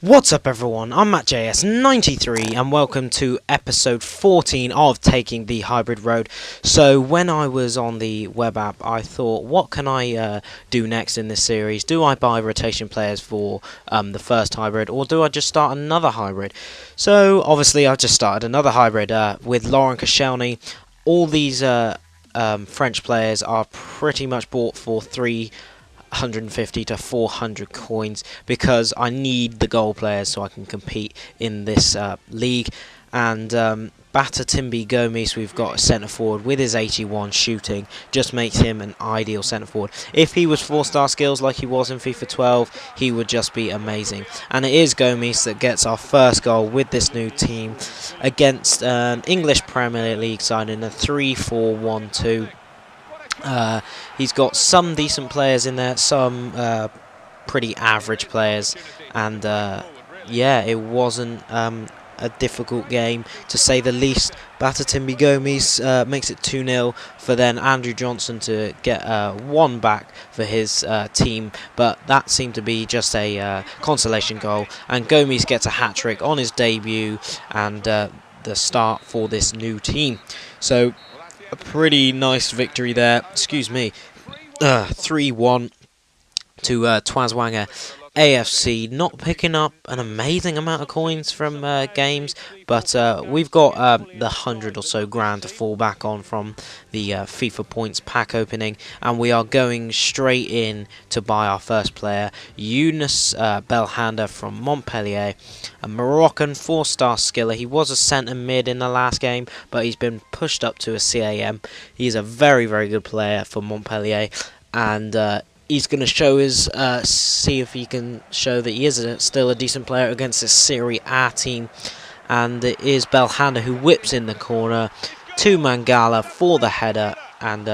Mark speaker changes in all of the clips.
Speaker 1: What's up everyone, I'm MattJS93 and welcome to episode 14 of Taking the Hybrid Road. So when I was on the web app I thought, what can I do next in this series? Do I buy rotation players for the first hybrid, or do I just start another hybrid? So obviously I've just started another hybrid with Laurent Koscielny. All these French players are pretty much bought for 350 to 400 coins because I need the goal players so I can compete in this league. And Timby Gomes, we've got a centre forward with his 81 shooting, just makes him an ideal centre forward. If he was 4-star skills like he was in FIFA 12, he would just be amazing. And it is Gomes that gets our first goal with this new team against an English Premier League side in a 3-4-1-2. He's got some decent players in there, some pretty average players, and yeah, it wasn't a difficult game to say the least. Timby Gomes makes it 2-0 for then Andrew Johnson to get one back for his team, but that seemed to be just a consolation goal, and Gomes gets a hat-trick on his debut and the start for this new team. So a pretty nice victory there, 3-1 to Twaswanger AFC. Not picking up an amazing amount of coins from games, but we've got the 100 or so grand to fall back on from the FIFA points pack opening, and we are going straight in to buy our first player, Younes Belhanda from Montpellier, a Moroccan 4-star skiller. He was a centre mid in the last game, but he's been pushed up to a CAM. He's a very, very good player for Montpellier, and he's going to show his, see if he can show that he is still a decent player against this Serie A team. And it is Belhanda who whips in the corner to Mangala for the header, and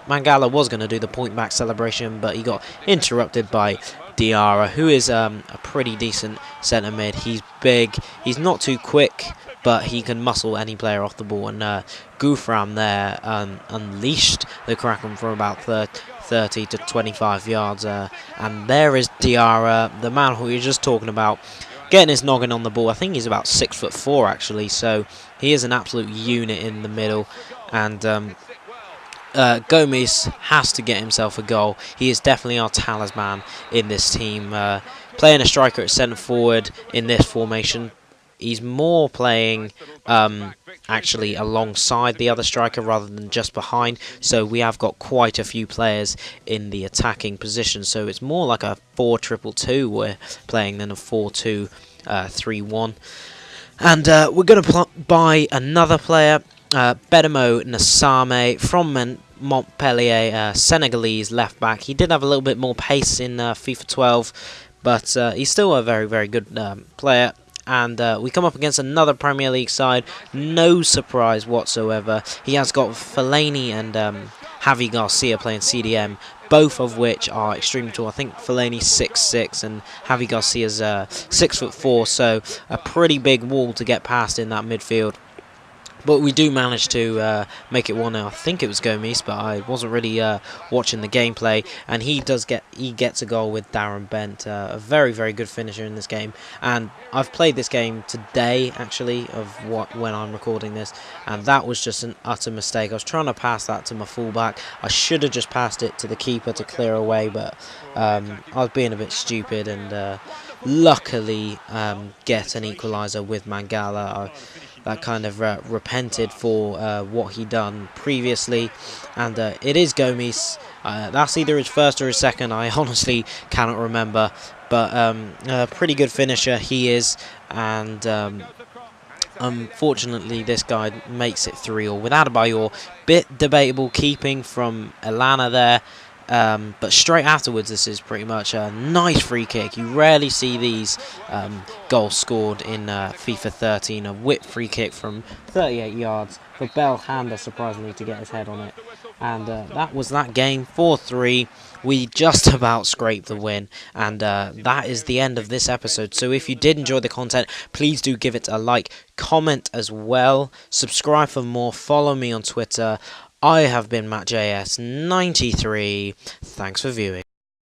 Speaker 1: Mangala was going to do the point back celebration, but he got interrupted by Diarra, who is a pretty decent centre mid. He's big, he's not too quick, but he can muscle any player off the ball, and Gouffram there unleashed the Kraken from about 30 to 25 yards, and there is Diarra, the man who we were just talking about, getting his noggin on the ball. I think he's about 6'4" actually, so he is an absolute unit in the middle, and Gomes has to get himself a goal. He is definitely our talisman in this team. Playing a striker at centre forward in this formation, he's more playing actually alongside the other striker rather than just behind, so we have got quite a few players in the attacking position, so it's more like a 4-2-2 we're playing than a 4-2-3-1. And we're going to buy another player, Bedamo Nassame from Montpellier, Senegalese left back. He did have a little bit more pace in FIFA 12, but he's still a very, very good player. And we come up against another Premier League side, no surprise whatsoever. He has got Fellaini and Javi Garcia playing CDM, both of which are extremely tall. I think Fellaini's 6'6" and Javi Garcia's 6'4", so a pretty big wall to get past in that midfield. But we do manage to make it 1-0. I think it was Gomes, but I wasn't really watching the gameplay. And he gets a goal with Darren Bent, a very, very good finisher in this game. And I've played this game today, actually, when I'm recording this, and that was just an utter mistake. I was trying to pass that to my fullback. I should have just passed it to the keeper to clear away, but I was being a bit stupid, and luckily get an equaliser with Mangala. That kind of repented for what he done previously, and it is Gomes. That's either his first or his second, I honestly cannot remember, but a pretty good finisher he is, and unfortunately this guy makes it 3-3 without a Adebayor. Bit debatable keeping from Elana there. But straight afterwards, this is pretty much a nice free kick. You rarely see these goals scored in FIFA 13. A whip free kick from 38 yards for Belhanda, surprisingly, to get his head on it. And that was that game, 4-3. We just about scraped the win, and that is the end of this episode. So if you did enjoy the content, please do give it a like, comment as well, subscribe for more, follow me on Twitter. I have been MattJS93. Thanks for viewing.